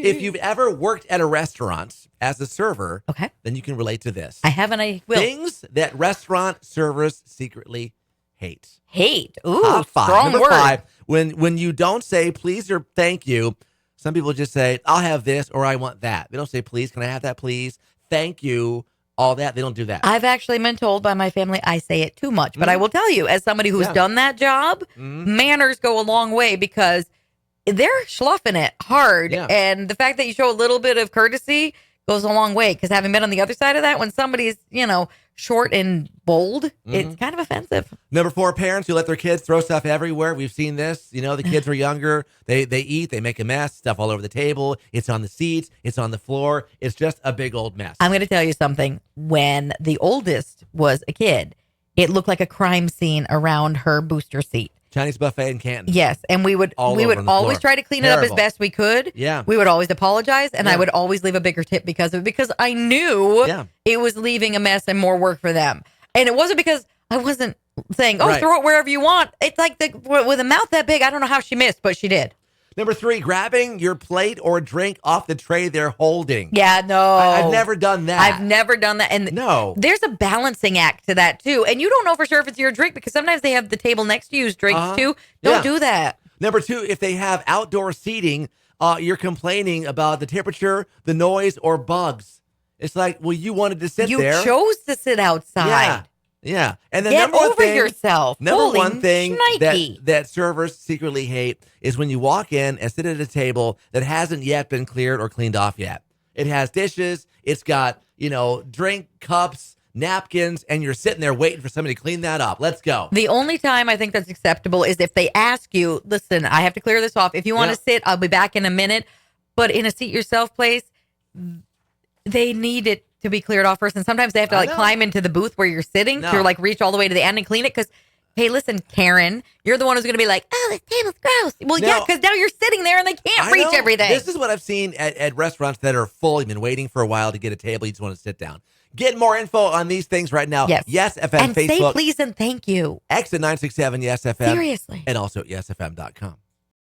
If you've ever worked at a restaurant as a server, Okay. then you can relate to this. I haven't. I will. Things that restaurant servers secretly hate. Hate. Ooh, Top 5. strong Number word. 5, when you don't say please or thank you, some people just say, I'll have this or I want that. They don't say, please, can I have that, please? Thank you, all that. They don't do that. I've actually been told by my family I say it too much, but I will tell you, as somebody who's done that job, manners go a long way because they're schluffing it hard. Yeah. And the fact that you show a little bit of courtesy goes a long way. Because having been on the other side of that, when somebody's, short and bold, it's kind of offensive. Number 4, parents who let their kids throw stuff everywhere. We've seen this. The kids are younger. They eat. They make a mess. Stuff all over the table. It's on the seats. It's on the floor. It's just a big old mess. I'm going to tell you something. When the oldest was a kid, it looked like a crime scene around her booster seat. Chinese buffet in Canton. Yes, and we would All over on the always floor. try to clean it up as Terrible. best we could. Yeah. We would always apologize, and I Yeah. would always leave a bigger tip because of it, because I knew Yeah. it was leaving a mess and more work for them. And it wasn't because I wasn't saying, "Oh, Right. throw it wherever you want." It's like with a mouth that big, I don't know how she missed, but she did. Number 3, grabbing your plate or drink off the tray they're holding. Yeah, no, I've never done that. I've never done that. And No. there's a balancing act to that too. And you don't know for sure if it's your drink because sometimes they have the table next to you's drinks too. Don't Yeah. do that. Number 2, if they have outdoor seating, you're complaining about the temperature, the noise, or bugs. It's like, well, you wanted to sit You there. chose to sit outside. Yeah. Yeah. And the Get number one over thing, yourself. Number Holy one thing shnikey. that servers secretly hate is when you walk in and sit at a table that hasn't yet been cleared or cleaned off yet. It has dishes. It's got, drink cups, napkins, and you're sitting there waiting for somebody to clean that up. Let's go. The only time I think that's acceptable is if they ask you, listen, I have to clear this off. If you want to sit, I'll be back in a minute. But in a seat yourself place, they need it to be cleared off first. And sometimes they have to climb into the booth where you're sitting to reach all the way to the end and clean it. Because, hey, listen, Karen, you're the one who's going to be like, oh, this table's gross. Well, yeah, because now you're sitting there and they can't reach everything. This is what I've seen at restaurants that are full. You've been waiting for a while to get a table. You just want to sit down. Get more info on these things right now. Yes. FM, and Facebook. say please and thank you. X at 967 Yes FM. Seriously. And also at yesfm.com.